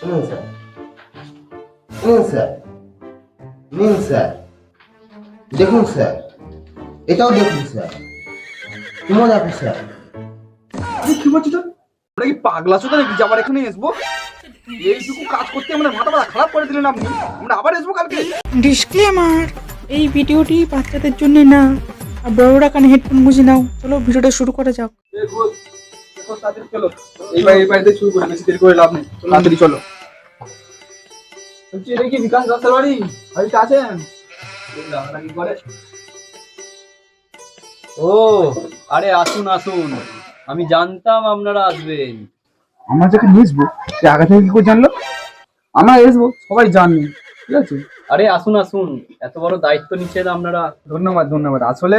শুনুন স্যার, শুনুন স্যার, নিন স্যার, দেখুন স্যার, এটাও দেখুন স্যার, এটাও দেখুন স্যার। কি বলছি তো? আমরা কি পাগলা চোদা নাকি যে আবার এখানে আসবো? এইটুকু কাজ করতে আমাদের মাথা ব্যথা খারাপ করে দিলেন আপনি। আমরা আবার আসবো কালকে। ডিসক্লেমার, এই ভিডিওটি বাচ্চাদের জন্য না, আর বড়রা কানে হেডফোন গুঁজে নাও। চলো ভিডিওটা শুরু করা যাক। চলো এই বাড়িতে শুরু করি, বেশি দেরি করে লাভ নেই। তাড়াতাড়ি চলো। বলছি এটা কি বিকাশ দত্তের বাড়ি? বাড়িতে আছেন? ও আরে আসুন আসুন, আমি জানতাম আপনারা আসবেন। আমরা যাকে নিয়ে আসবো সে আগে থেকে কি করে জানলো আমরা আসবো? সবাই জানি, ঠিক আছে। আরে আসুন আসুন, এত বড় দায়িত্ব নিচ্ছেন আপনারা। ধন্যবাদ ধন্যবাদ। আসলে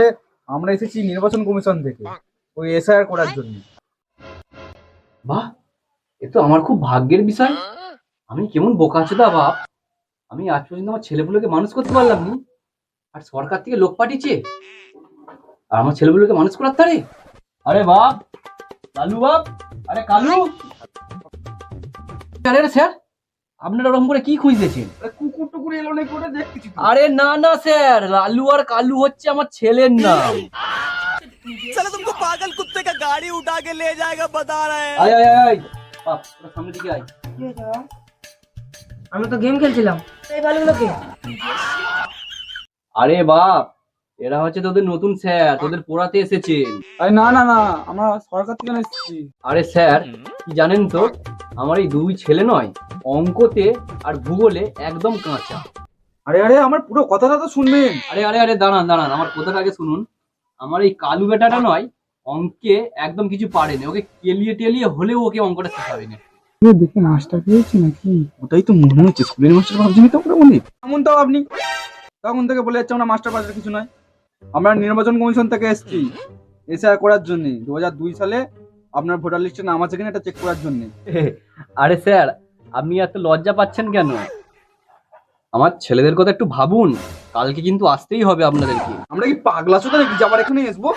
আমরা এসেছি নির্বাচন কমিশন থেকে ওই এসআইআর করার জন্য। বাহ, এ তো আমার খুব ভাগ্যের বিষয়। আমি কেমন বোকাচোদা বাপ, আমি আজ পর্যন্ত আমার ছেলেগুলোকে মানুষ করতে পারলাম নি, আর সরকার থেকে লোক পাঠিয়েছে আর আমার ছেলেগুলোকে মানুষ করাতে পারে। আরে বাপ, লালু বাপ, আরে কালু। আরে আরে স্যার, আপনারা ওরকম করে কি খুঁজতেছেন? কুকুর টুকুর এলো না করে দেখতেছি। আরে না না স্যার, লালু আর কালু হচ্ছে আমার ছেলের নাম। चलो तुमको पागल कुत्ते का गाड़ी उठा के ले जाएगा बता रहे हैं। আয় আয় আয় আয়, বাপ তোরা সামনে দিকে আয়। আমি তো গেম খেলছিলাম। এই ভালোগুলোকে আরে বাপ, এরা হচ্ছে তোদের নতুন স্যার, তোদের পড়াতে এসেছেন। আরে না না না, আমরা সরকার থেকে এসেছি। আরে স্যার, কি জানেন তো, আমার এই দুই ছেলে নয়, অঙ্কতে আর ভূগোলে একদম কাঁচা। আরে আরে আমার পুরো কথাটা তো শুনবেন। আরে আরে আরে দাঁড়ান দাঁড়ান, আমার কথাটা আগে শুনুন। আমার এই কালু বেটাটা নয়, অঙ্কে একদম কিছু পারেনি, ওকে কেলিয়ে টেলিয়ে হলেও ওকে অঙ্কটা শেখাবে না। দেখে মাস্টার পেয়েছি নাকি? ওটাই তো মনে হচ্ছে, স্কুলের মাস্টার ভাবছিনি তো ওটা মনে। এমন তো আপনি তখন থেকে বলে যাচ্ছে আমরা মাস্টার পাস্টার কিছু নয়। আমরা নির্বাচন কমিশন থেকে এসেছি এসআইআর করার জন্য। 2002 সালে আপনার ভোটার লিস্টে নাম আছে কিনা এটা চেক করার জন্য। আরে স্যার, আপনি এত লজ্জা পাচ্ছেন কেন? আমার ছেলেদের কথা একটু ভাবুন, কালকে কিন্তু আসতেই হবে আপনাদেরকে। আমরা কি পাগলা চোদা নাকি যে আবার এখানে আসবো?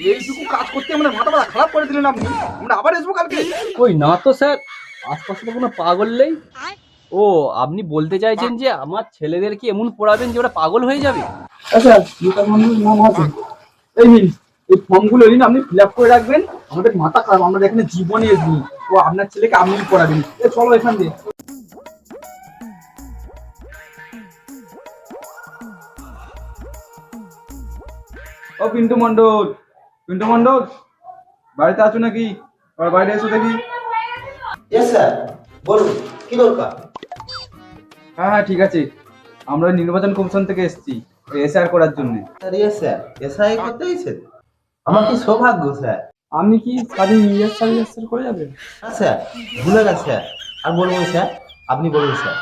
এইটুকু কাজ করতে আমাদের মাথা ব্যথা খারাপ করে দিলেন আপনি। আমরা আবার আসবো কালকে। ওই না তো স্যার, আশপাশে তো কোনো পাগল নেই। ও, আপনি বলতে চাইছেন যে আমার ছেলেদেরকে এমন পড়াবেন যে ওরা পাগল হয়ে যাবে? আচ্ছা, দুটা মানুষের নাম আছে। এই নিন, এই ফর্মগুলো নিন, আপনি ফিল আপ করে রাখবেন। আমাদের মাথা খারাপ, আমরা এখানে জীবনে এসেছি। ও আপনার ছেলেকে আপনি পড়াবেন। চলো এখান দিয়ে। ও পিন্টু মন্ডল, পিন্টু মন্ডল, বাড়িতে আছো নাকি? আর বাইরে এসো দেখি। ইয়েস স্যার, বলুন কি দরকার? হ্যাঁ হ্যাঁ ঠিক আছে, আমরা নির্বাচন কমিশন থেকে এসেছি এসআইআর করার জন্য। স্যার ইয়েস স্যার, এসআই করতে এসেছেন? আমার কি সৌভাগ্য স্যার। আপনি কি স্যার করে যাবেন? হ্যাঁ স্যার, ভুলে গেছে স্যার। আর বলবো স্যার, আপনি বলুন স্যার।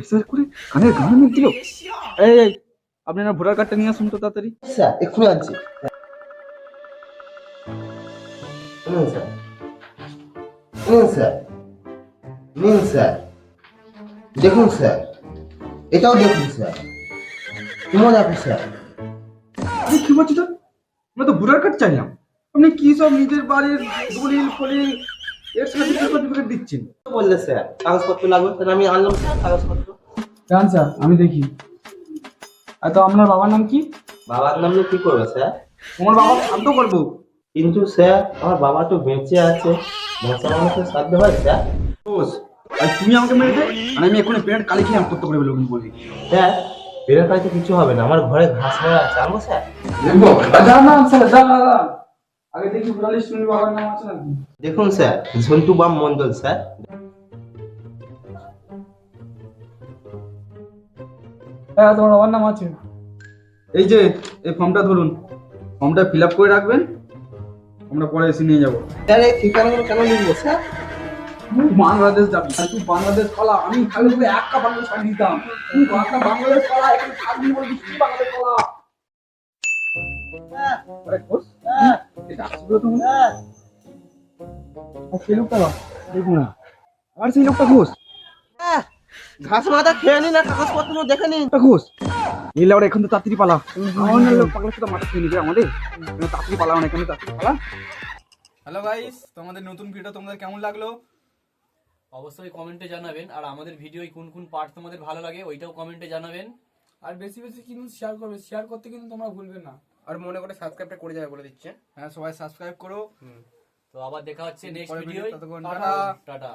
স্যার করে কানের গান মিট দিল। এই এই, আপনি না ভোটার কার্ডটা নিয়ে আসুন তো তাড়াতাড়ি। স্যার এক্ষুনি আনছি। শুনুন স্যার, শুনুন স্যার, নিন স্যার, দেখুন স্যার, এটাও দেখুন স্যার, এটাও দেখুন স্যার। কি বলছি তো? আমরা তো ভোটার কার্ড চাইলাম, আপনি কি সব নিজের বাড়ির দলিল ফলিল এর সার্টিফিকেট দিচ্ছেন? বললে স্যার কাগজপত্র লাগবে, তাহলে আমি আনলাম স্যার কাগজপত্র। জান স্যার, আমি দেখি। আর তো আপনার বাবার নাম কি? বাবার নাম নিয়ে কি করবে স্যার? আমার বাবা শ্রাদ্ধ করবো। কিন্তু স্যার আমার বাবা তো বেঁচে আছে, বাচ্চা মানুষের শ্রাদ্ধ হয় স্যার। দোষ, আর তুমি আমাকে মেরে দে, আর আমি এখন পেরেন্ট কালি খেয়ে আত্মহত্যা করে বলবো বলি। স্যার বেরোর কাছে কিছু হবে না, আমার ঘরে ঘাস মেরা আছে, আনবো স্যার? দেখবো না স্যার, আগে দেখি ভোটার লিস্ট বাবার নাম আছে নাকি। দেখুন স্যার, ঝন্টু বাম মন্ডল স্যার। হ্যাঁ তোমার বাবার নাম আছে। এই যে এই ফর্মটা ধরুন, ফর্মটা ফিল আপ করে রাখবেন, আমরা পরে এসে নিয়ে যাবো। স্যার এই ঠিকানাগুলো কেন লিখবো স্যার? তুই বাংলাদেশ যাবি, তুই বাংলাদেশ পালা, আমি খালি তোকে এক কাপ বাংলাদেশ পাঠিয়ে দিতাম। তুই বাংলাদেশ পালা, এখানে থাকবি বলে তুই বাংলাদেশ পালা। আরে খোঁজ, এটা আসবে তো মনে হয়। আর সেই লোকটা দেখুন না, আর সেই লোকটা খোঁজ, ঘাস মাথা খেয়ে নিন, আর কাগজপত্র দেখে নিন। খোঁজ এলে ওরা এখান থেকে তাড়াতাড়ি পালা। অন্য লোক পাগলা সাথে মাথা খেয়ে নিবে আমাদের। তাড়াতাড়ি পালা, এখানে তাড়াতাড়ি পালা। হ্যালো গাইস, তোমাদের নতুন ভিডিও তোমাদের কেমন লাগলো অবশ্যই কমেন্টে জানাবেন। আর আমাদের ভিডিও কোন কোন পার্ট তোমাদের ভালো লাগে ওইটাও কমেন্টে জানাবেন। আর বেশি বেশি কিন্তু শেয়ার করবে, শেয়ার করতে কিন্তু তোমরা ভুলবে না। আর মনে করে সাবস্ক্রাইবটা করে যাবে বলে দিচ্ছে। হ্যাঁ, সবাই সাবস্ক্রাইব করো। তো আবার দেখা হচ্ছে নেক্সট পরের ভিডিও। ভিডিও, ততক্ষণ টাটা। টাটা।